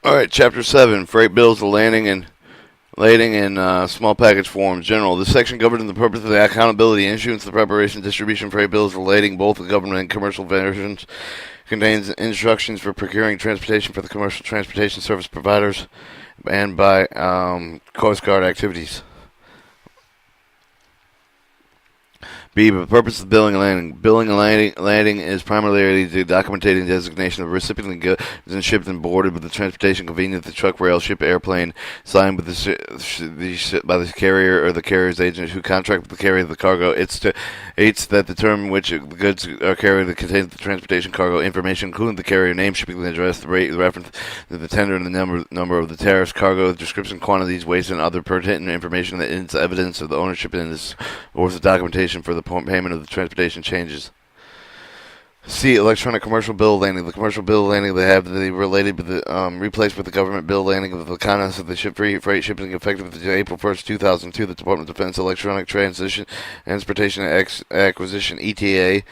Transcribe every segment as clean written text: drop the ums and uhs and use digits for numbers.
All right, Chapter 7, Freight Bills, Lading and Small Package Forms. General. This section governs the purpose of the accountability, issuance, the preparation, distribution of freight bills relating both the government and commercial versions. Contains instructions for procuring transportation for the commercial transportation service providers and by Coast Guard activities. B. The purpose of billing and landing. Billing and landing is primarily the documenting designation of recipient and goods and shipped and boarded with the transportation convenience, the truck, rail, ship, airplane, signed with by the carrier or the carrier's agent who contract with the carrier of the cargo. It's that the term in which the goods are carried that contains the transportation cargo information, including the carrier name, shipping address, the rate, the reference to the tender, and the number of the tariffs, cargo, description, quantities, weights, and other pertinent information that is evidence of the ownership and is or the documentation for the payment of the transportation changes. C. Electronic commercial bill landing. The commercial bill landing they have the related with the replaced with the government bill landing of the contents of the freight shipping effective April 1st, 2002. The Department of Defense Electronic Transportation Acquisition (ETA)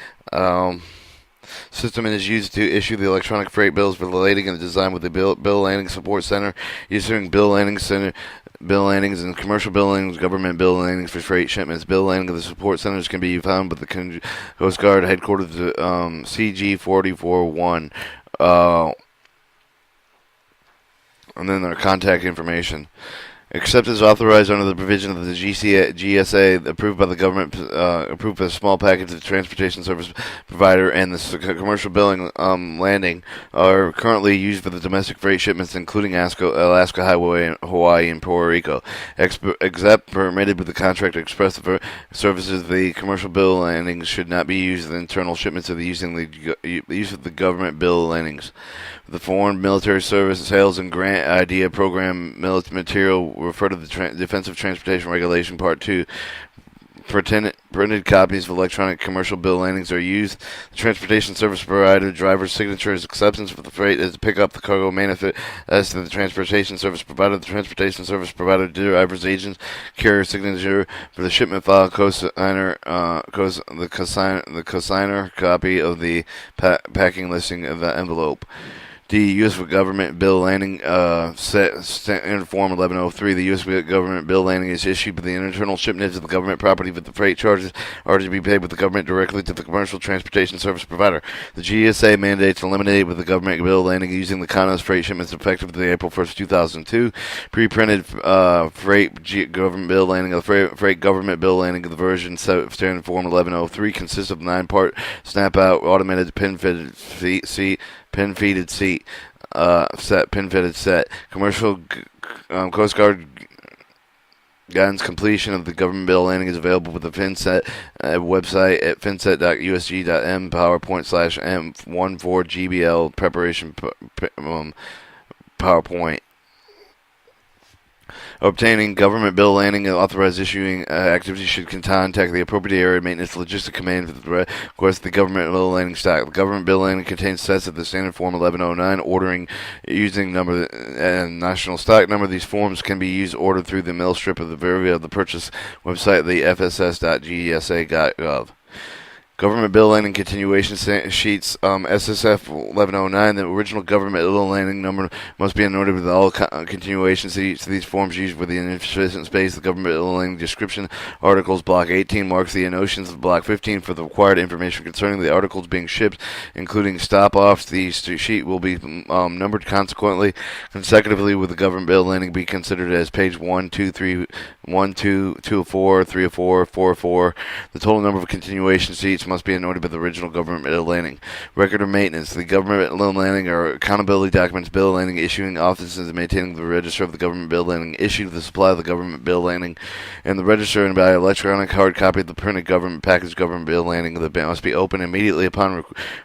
system is used to issue the electronic freight bills for the lading and design with the bill landing support center, issuing bill landings and commercial bill landings, government bill landings for freight shipments. Bill landing of the support centers can be found with the Coast Guard headquarters CG 441, and then their contact information. Except as authorized under the provision of the GSA approved by the government, approved for the small package of the transportation service provider and the commercial billing landing are currently used for the domestic freight shipments, including Alaska Highway, Hawaii, and Puerto Rico. Except permitted with the contract express for services, the commercial bill landings should not be used in internal shipments of the use of the government bill landings. The Foreign Military Service Sales and Grant Idea Program material refer to the Defensive Transportation Regulation Part 2. Printed copies of electronic commercial bill landings are used. The transportation service provider driver's signature is acceptance for the freight as to pick up the cargo manifest as to the transportation service provider. The transportation service provider driver's agent carrier signature for the shipment file, the consigner copy of the packing listing of the envelope. D. U.S. government bill landing standard form 1103. The U.S. government bill landing is issued by the internal shipments of the government property, but the freight charges are to be paid with the government directly to the commercial transportation service provider. The GSA mandates eliminate with the government bill landing using the Connos freight shipments effective to April 1st, 2002. Pre-printed freight government bill landing. The freight government bill landing of the version standard form 1103 consists of 9-part snap-out automated pin-fitted set. Commercial Coast Guard guidance completion of the government bill landing is available with the FinSet website at finset.usg.m PowerPoint/M14GBL preparation PowerPoint. Obtaining government bill landing and authorized issuing activities should contact the appropriate area maintenance logistic command for the request of the government bill landing stock. The government bill landing contains sets of the standard form 1109 ordering using number and national stock number. These forms can be ordered through the mail strip of the purchase website, the fss.gsa.gov. Government bill landing continuation sheets, SSF 1109. The original government bill landing number must be anointed with all continuation sheets. These forms used with the insufficient space. The government bill landing description articles, block 18 marks the notions of block 15 for the required information concerning the articles being shipped, including stop-offs. The sheet will be numbered consecutively with the government bill landing be considered as page 1, 2, 3, 1, 2, 204, 304, 404. The total number of continuation sheets must be anointed by the original government bill landing. Record of maintenance. The government bill landing are accountability documents, bill landing, issuing offices, and maintaining the register of the government bill landing, issued the supply of the government bill landing, and the register and by electronic hard copy of the printed government package government bill landing. The bill must be opened immediately upon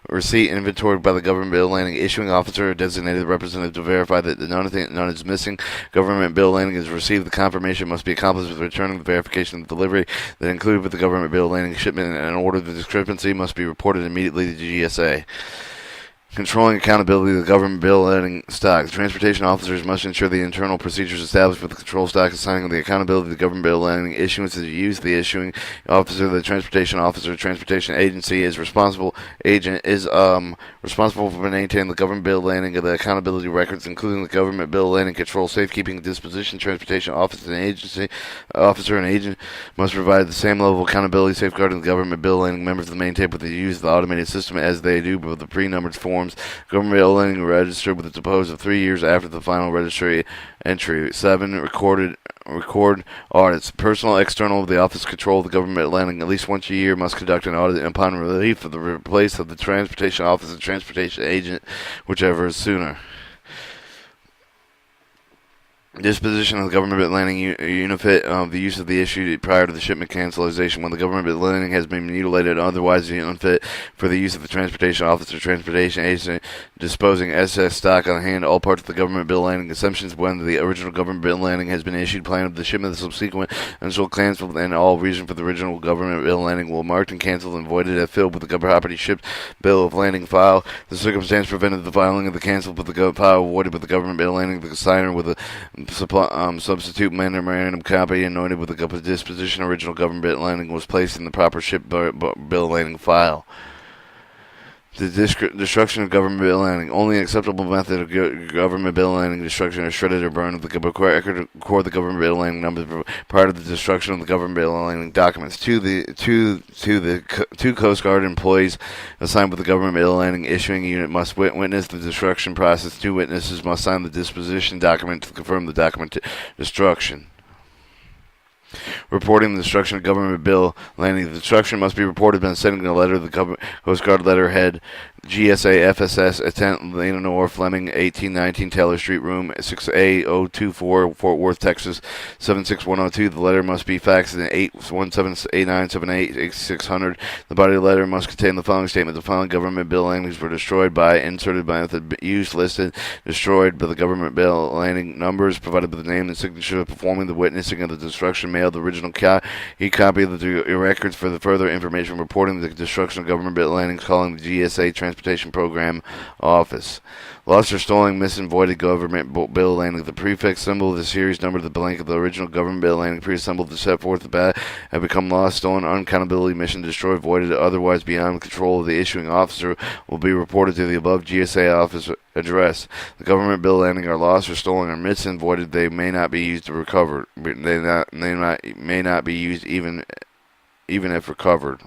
receipt and inventoried by the government bill landing issuing officer or designated representative to verify that none is missing. Government bill landing is received. The confirmation must be accomplished with returning the verification of delivery that included with the government bill landing shipment, and an order of discrepancy must be reported immediately to GSA. Controlling accountability of the government bill letting stock. The transportation officers must ensure the internal procedures established for the control stock, assigning the accountability of the government bill letting issuance to the use. The issuing officer, the transportation officer, transportation agency is responsible. Agent is responsible for maintaining the government bill landing of the accountability records, including the government bill landing control, safekeeping, disposition. Transportation officer and agency officer and agent must provide the same level of accountability, safeguarding the government bill landing members of the main tape with the use of the automated system as they do with the pre-numbered forms. Government bill landing registered with a deposit of 3 years after the final registry entry. 7. Record audits. Personal external of the office control of the government landing at least once a year must conduct an audit upon relief of the replace of the transportation office and transportation agent, whichever is sooner. Disposition of the government landing unit of the use of the issue prior to the shipment cancellation. When the government landing has been mutilated, otherwise unfit for the use of the transportation office or transportation agent, disposing SS stock on hand, all parts of the government bill landing assumptions when the original government bill landing has been issued, plan of the shipment, the subsequent until canceled, and all reason for the original government bill landing will marked and canceled and voided if filled with the property shipped bill of landing file. The circumstance prevented the filing of the canceled with the file voided with the government bill landing. The consigner with a substitute memorandum copy anointed with the disposition original government landing was placed in the proper ship bill landing file. The destruction of government bill landing. Only an acceptable method of government bill landing destruction is shredded or burned. The record the government bill landing numbers prior to the destruction of the government bill landing documents. Two Coast Guard employees assigned with the government bill landing issuing unit must witness the destruction process. 2 witnesses must sign the disposition document to confirm the document destruction. Reporting the destruction of government bill landing. The destruction must be reported by sending a letter to the Coast Guard letterhead, GSA FSS, Attent Lena Nor Fleming, 1819 Taylor Street, Room 6A024, Fort Worth, Texas, 76102. The letter must be faxed at 817-8978-8600. The body of the letter must contain the following statement. The following government bill landings were destroyed by, inserted by method used, listed, destroyed by the government bill landing numbers, provided by the name and signature performing the witnessing of the destruction, mailed the original copy of the records for the further information reporting the destruction of government bill landings, calling the GSA Transportation Program Office. Lost or stolen, missing, voided government bill landing. The prefix symbol of the series number, the blank of the original government bill landing pre-assembled to set forth the bat have become lost, stolen, unaccountability, mission destroyed, voided, otherwise beyond control of the issuing officer will be reported to the above GSA office address. The government bill landing are lost or stolen or missing, voided. They may not be used to recover. They may not be used even if recovered.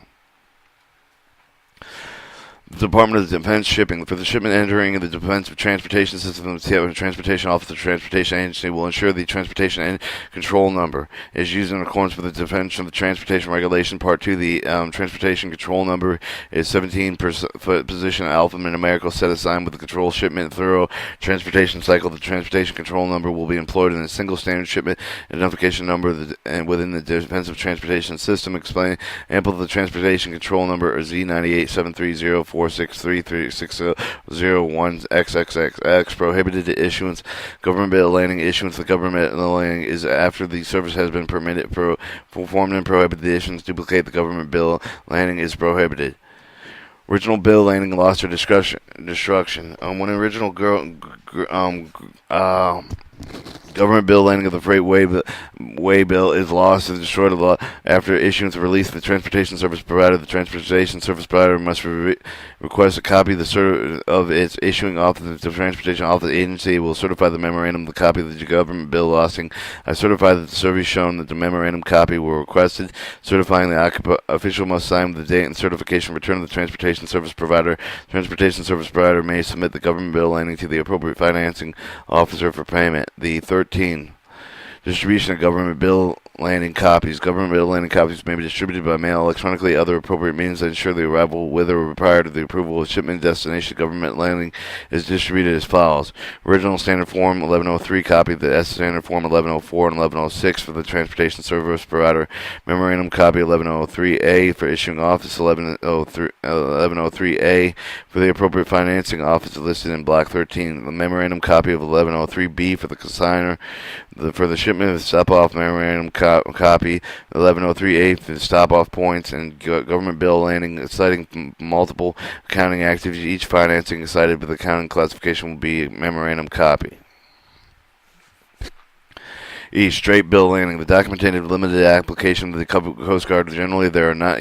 The Department of Defense shipping. For the shipment entering the Defense Transportation System, the Transportation Office of the Transportation Agency will ensure the Transportation Control Number is used in accordance with the Defense of the Transportation Regulation. Part 2, the Transportation Control Number is 17 position alpha numerical set assigned with the control shipment thorough transportation cycle. The Transportation Control Number will be employed in a single standard shipment identification number and within the Defensive Transportation System. Explain ample of the Transportation Control Number or Z98730 4633601XXX. Prohibited issuance. Government bill landing. Issuance of the government landing is after the service has been permitted, performed and prohibited. The issuance duplicate the government bill landing is prohibited. Original bill landing lost or destruction. When original government bill landing of the freight way bill is lost or destroyed after issuance or release of the transportation service provider. The transportation service provider must request a copy of its issuing office. The transportation office agency will certify the memorandum, the copy of the government bill losting. I certify that the service shown that the memorandum copy were requested. Certifying the official must sign with the date and certification return of the transportation service provider. Transportation service provider may submit the government bill landing to the appropriate financing officer for payment. The 13. Distribution of government bill landing copies. Government bill landing copies may be distributed by mail, electronically, other appropriate means that ensure the arrival with or prior to the approval of shipment destination. Government landing is distributed as follows. Original Standard Form 1103 copy, the S Standard Form 1104 and 1106 for the transportation service provider. Memorandum copy 1103A for issuing office, 1103A for the appropriate financing office listed in block 13. The memorandum copy of 1103B for the consigner. For the shipment shipment of stop-off memorandum copy 1103A for stop-off points and government bill landing citing multiple accounting activities. Each financing cited with accounting classification will be a memorandum copy. E. Straight bill landing. The documented limited application of the Coast Guard. Generally, they are not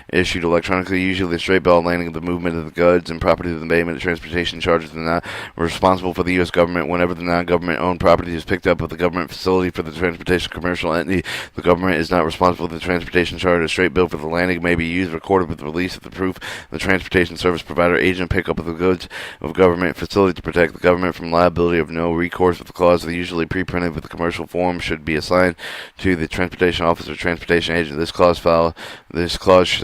issued electronically. Usually, the straight bill landing of the movement of the goods and property of the payment of transportation charges are not responsible for the U.S. government. Whenever the non-government owned property is picked up at the government facility for the transportation commercial entity, the government is not responsible for the transportation charge. A straight bill for the landing may be used, recorded with the release of the proof of the transportation service provider agent pickup of the goods of government facility to protect the government from liability of no recourse with the clause. The usually pre-printed with the commercial form should be assigned to the transportation officer or transportation agent. This clause shall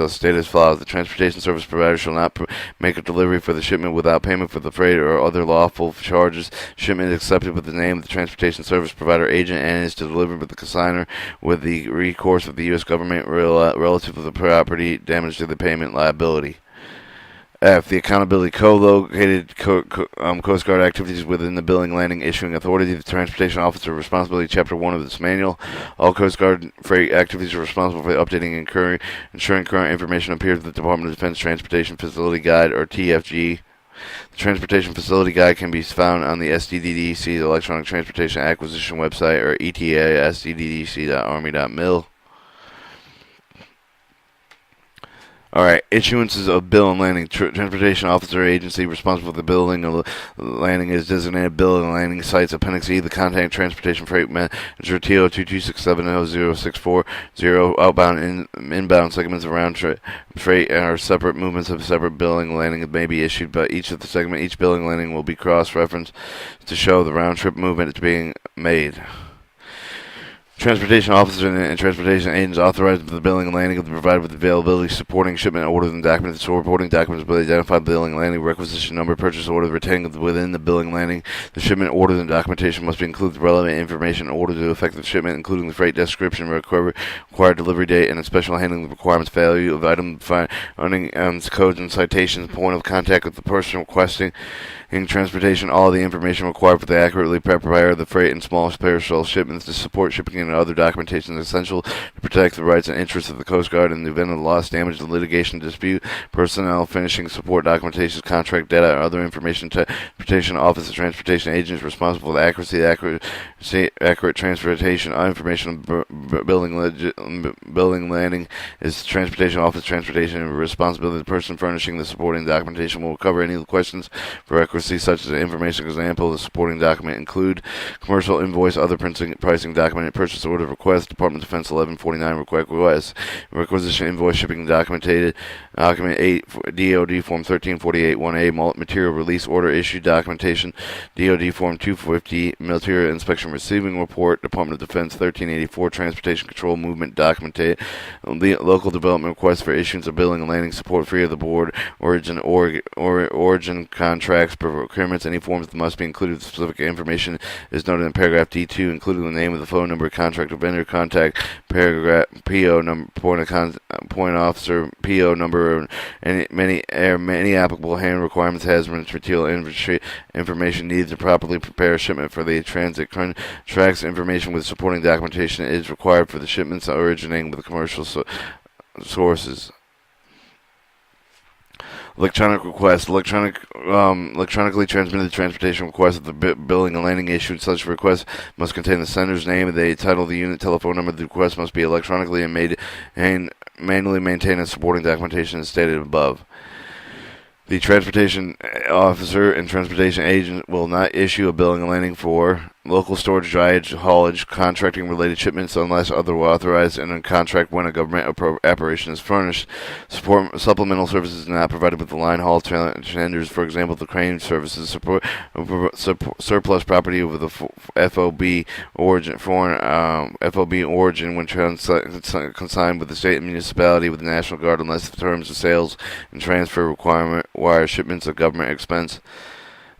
state as follows: the transportation service provider shall not make a delivery for the shipment without payment for the freight or other lawful charges. Shipment is accepted with the name of the transportation service provider agent and is to deliver with the consignor with the recourse of the U.S. government relative to the property damage to the payment liability. F. The accountability co-located Coast Guard activities within the billing, landing, issuing authority. The transportation officer responsibility, Chapter 1 of this manual. All Coast Guard freight activities are responsible for updating and ensuring current information appears in the Department of Defense Transportation Facility Guide, or TFG. The Transportation Facility Guide can be found on the SDDDC, the Electronic Transportation Acquisition website, or eta.sddc.army.mil. Alright, issuances of bill and landing. Transportation officer agency responsible for the billing of landing is designated bill and landing sites. Appendix E, the contact transportation freight manager TO 226700640 outbound and inbound segments of round freight are separate movements of separate billing. Landing may be issued by each of the segment. Each billing landing will be cross-referenced to show the round trip movement is being made. Transportation officers and transportation agents authorized for the billing and landing of the provided with availability supporting shipment orders and documents. So reporting documents will identify the billing and landing requisition number, purchase order retained within the billing and landing. The shipment orders and documentation must include the relevant information in order to effect the shipment, including the freight description, required delivery date, and a special handling requirements, value of item, earnings, codes, and citations, point of contact with the person requesting in transportation, all the information required for the accurately prepare the freight and small perishable shipments to support shipping and other documentation is essential to protect the rights and interests of the Coast Guard in the event of loss, damage, litigation, dispute, personnel, finishing, support, documentation, contract data, or other information. Transportation office of transportation agents responsible for the accurate transportation information billing landing is transportation office transportation and responsibility of the person furnishing the supporting documentation. Will cover any questions for accuracy such as information. Example, the supporting document include commercial invoice, other pricing document, purchase order request, Department of Defense 1149 request, requisition invoice, shipping document 8, DOD Form 1348 1A, material release order issued documentation, DOD Form 250, material inspection receiving report, Department of Defense 1384, transportation control movement documented, local development request for issuance of billing and landing support free of the board, origin contracts, procurements, any forms that must be included with specific information is noted in paragraph D2, including the name of the phone number, contract or vendor contact, paragraph PO number, point officer, PO number, and many applicable hand requirements, hazardous material inventory information needed to properly prepare a shipment for the transit. Tracks information with supporting documentation is required for the shipments originating with commercial sources. Electronic request. Electronically transmitted transportation request of the billing and landing issued. Such request must contain the sender's name, the title, the unit, telephone number. The request must be electronically and manually maintained as supporting documentation as stated above. The transportation officer and transportation agent will not issue a billing and landing for local storage, drayage, haulage, contracting related shipments unless otherwise authorized and in contract when a government operation is furnished. Supplemental services not provided with the line haul tenders, for example, the crane services, surplus property with the FOB origin, foreign FOB origin when consigned with the state and municipality with the National Guard unless the terms of sales and transfer require shipments of government expense.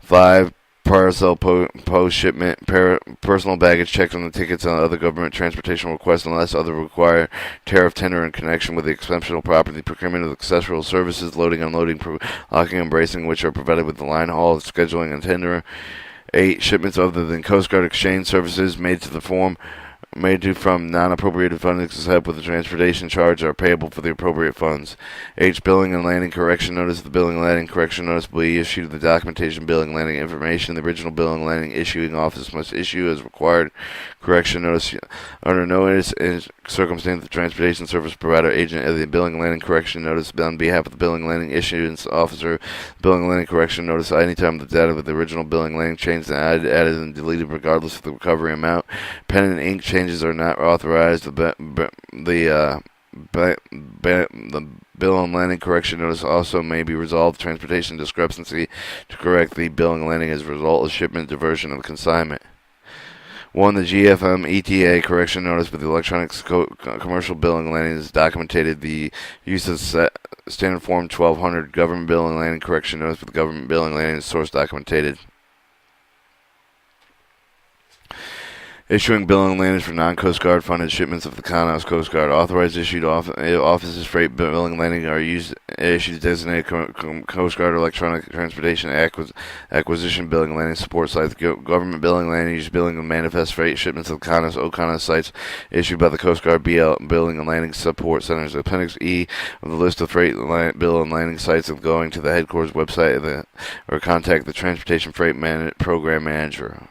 5. Parcel post-shipment, personal baggage checks on the tickets and other government transportation requests unless other require tariff tender in connection with the exceptional property, procurement of accessory services, loading, unloading, locking, and bracing, which are provided with the line haul, scheduling, and tender. 8. Shipments other than Coast Guard exchange services made to the form may do from non-appropriated funding except with the transportation charge are payable for the appropriate funds. H. Billing and landing correction notice. The billing and landing correction notice will be issued to the documentation billing and landing information. The original billing and landing issuing office must issue as required correction notice under no circumstance the transportation service provider agent of the billing and landing correction notice on behalf of the billing and landing issuance officer. Billing and landing correction notice anytime the data of the original billing and landing changed and added and deleted regardless of the recovery amount. Pen and ink changes are not authorized. The bill and landing correction notice also may be resolved transportation discrepancy to correct the billing and landing as a result of shipment diversion of consignment. 1. The GFM ETA correction notice with the electronic commercial billing and landing is documented. The use of standard form 1200 government billing and landing correction notice with the government billing and landing is source documented. Issuing billing and landings for non-Coast Guard funded shipments of the Conhouse Coast Guard. Authorized issued offices freight billing and landing are issued designated Coast Guard electronic transportation acquisition billing and landing support sites. Government billing and landing use billing and manifest freight shipments of the Conhouse sites issued by the Coast Guard billing and landing support centers. Appendix E of the list of freight bill and landing sites of going to the headquarters website or contact the Transportation Freight Program Manager.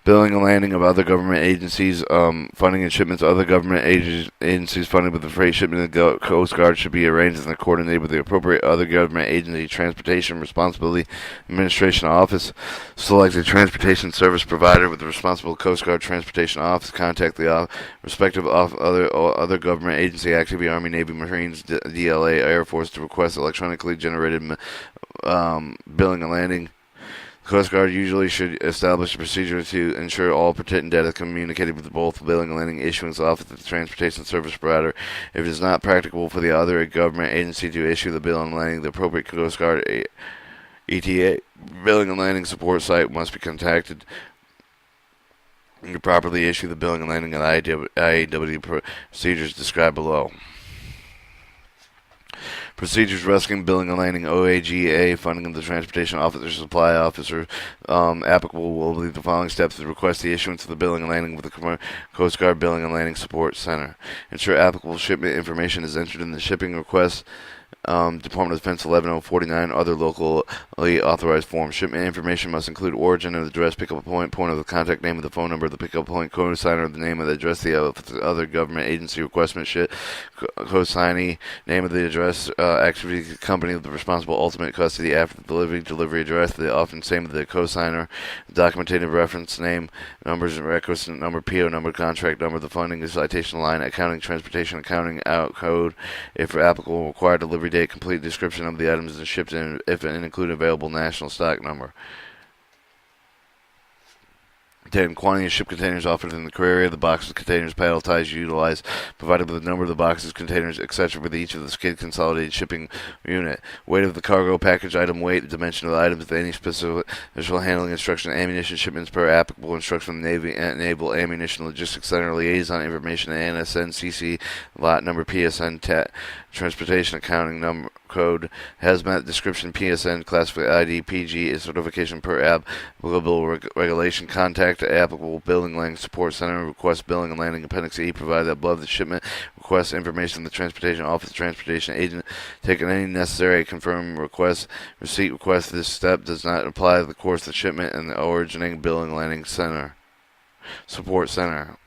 Billing and landing of other government agencies, funding and shipments of other government agencies funded with the freight shipment of the Coast Guard should be arranged and coordinated with the appropriate other government agency. Transportation Responsibility Administration Office. Select a transportation service provider with the responsible Coast Guard Transportation Office. Contact the respective other government agency, activity, Army, Navy, Marines, DLA, Air Force to request electronically generated billing and landing. The Coast Guard usually should establish a procedure to ensure all pertinent data communicated with both billing and landing issuance office of the transportation service provider. If it is not practicable for the other government agency to issue the bill and landing, the appropriate Coast Guard ETA billing and landing support site must be contacted to properly issue the billing and landing and IAW procedures described below. Procedures rescuing billing and landing OAGA funding of the transportation officer supply officer applicable will be the following steps to request the issuance of the billing and landing with the Coast Guard Billing and Landing Support Center. Ensure applicable shipment information is entered in the shipping request. Department of Defense 11049, other locally authorized forms. Shipment information must include origin and address, pickup point of the contact name of the phone number, the pickup point cosigner, the name of the address, the other government agency requestment cosignee, name of the address, activity company of the responsible ultimate custody after the delivery address, the often same of the cosigner, documented reference name, numbers and records number, PO number, contract number, the funding, citation line, accounting, transportation, accounting out code, if applicable, required delivery date, complete description of the items and shipped in, if and include available national stock number. 10. Quantity of shipped containers offered in the carrier, the boxes, containers, palletized, utilized, provided with the number of the boxes, containers, etc. with each of the skid consolidated shipping unit. Weight of the cargo package, item weight, the dimension of the items, any specific handling instruction, ammunition shipments per applicable instruction from the Navy, Naval Ammunition Logistics Center, liaison information, NSN, CC, lot number, PSN, transportation accounting number, code, hazmat description, PSN, classified ID, PG, certification per applicable regulation, contact applicable billing landing support center, request billing and landing appendix E provided above the shipment, request information from the transportation office, transportation agent, taking any necessary confirm request, receipt request. This step does not apply to the course of the shipment and the originating billing landing center, support center.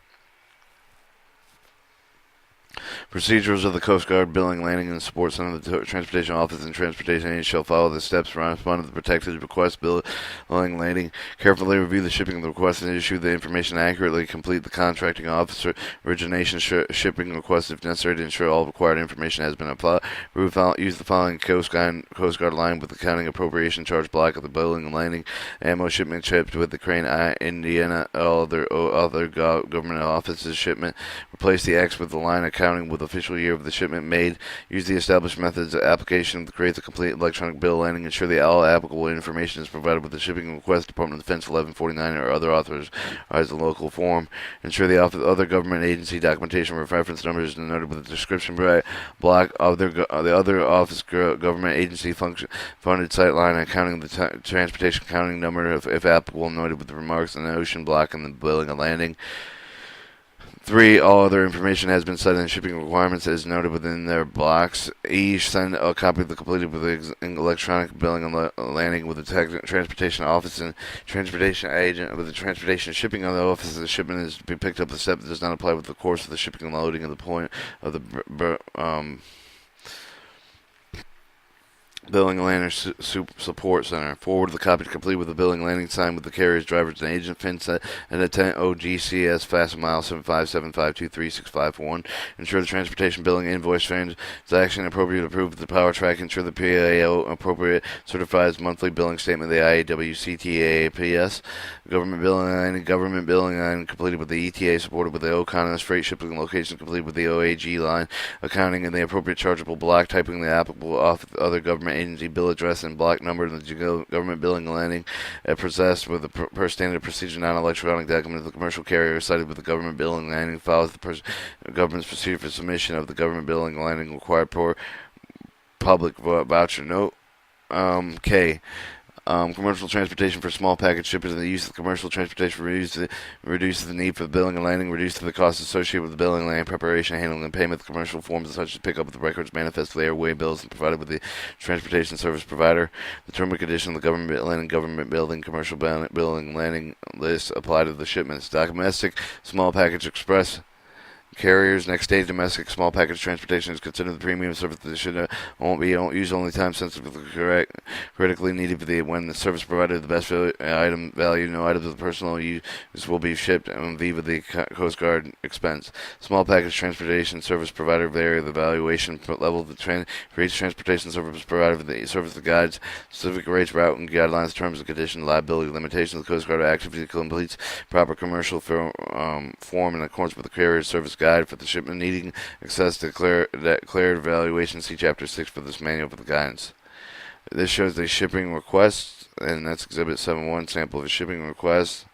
Procedures of the Coast Guard Billing, Landing, and Support Center of the Transportation Office and Transportation Agency shall follow the steps corresponding to the protected request, billing, landing. Carefully review the shipping of the request and issue the information accurately. Complete the contracting officer origination shipping request if necessary to ensure all required information has been applied. Use the following Coast Guard line with accounting appropriation charge block of the billing and landing. Ammo shipment shipped with the Crane, Indiana, all other government offices shipment. Replace the X with the line accounting with official year of the shipment made. Use the established methods of application to create the complete electronic bill of lading. Ensure that all applicable information is provided with the shipping request. Department of Defense 1149 or other authorized local form. Ensure the other government agency documentation with reference numbers is noted with the description block of the other office government agency funded site line accounting the transportation accounting number if applicable noted with the remarks in the ocean block and the billing and landing. 3. All other information has been cited in shipping requirements as noted within their blocks. E. Send a copy of the completed with the electronic billing and landing with the transportation office and transportation agent with the transportation shipping on the office. The shipment is to be picked up. The step that does not apply with the course of the shipping and loading of the point of the Billing and Landing Support Center. Forward the copy complete with the billing and landing sign with the carrier's drivers and agent FinSet and attendant OGCS Fast Mile 757523651. Ensure the transportation billing invoice transaction appropriate approved with the power track. Ensure the PAO appropriate certifies monthly billing statement of the IAWCTAPS. Government billing line completed with the ETA supported with the OCONUS freight shipping location completed with the OAG line accounting and the appropriate chargeable block typing the applicable other government agency bill address and block number and the government billing and landing possessed with the per standard procedure non-electronic document of the commercial carrier cited with the government billing and landing follows the government's procedure for submission of the government billing and landing required per public voucher note. K. Commercial transportation for small package shippers and the use of commercial transportation reduces the need for the billing and landing, reduces the costs associated with the billing and landing preparation, handling, and payment of commercial forms such as pickup of the records, manifest, the airway bills, and provided with the transportation service provider. The term and condition of the government landing, government building, commercial billing, and landing list apply to the shipments. Domestic small package express carriers. Next day, domestic small package transportation is considered the premium service that should won't be used only time sensitive, critically needed when the service provider the best item value. No items of personal use will be shipped and Viva the Coast Guard expense. Small package transportation service provider vary the valuation level of the for each transportation service provider. The service guides specific rates, route and guidelines, terms and conditions, liability limitations. The Coast Guard actively completes proper commercial form in accordance with the carrier's service guide for the shipment needing access to declared evaluation. See Chapter 6 for this manual for the guidance. This shows the shipping request, and that's Exhibit 7.1, sample of a shipping request,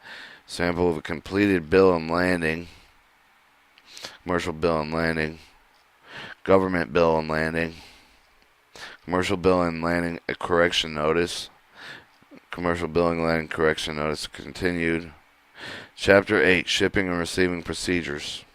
sample of a completed bill and landing, commercial bill and landing, government bill and landing, commercial bill and landing, a correction notice, commercial billing and landing correction notice continued. Chapter 8, shipping and receiving procedures.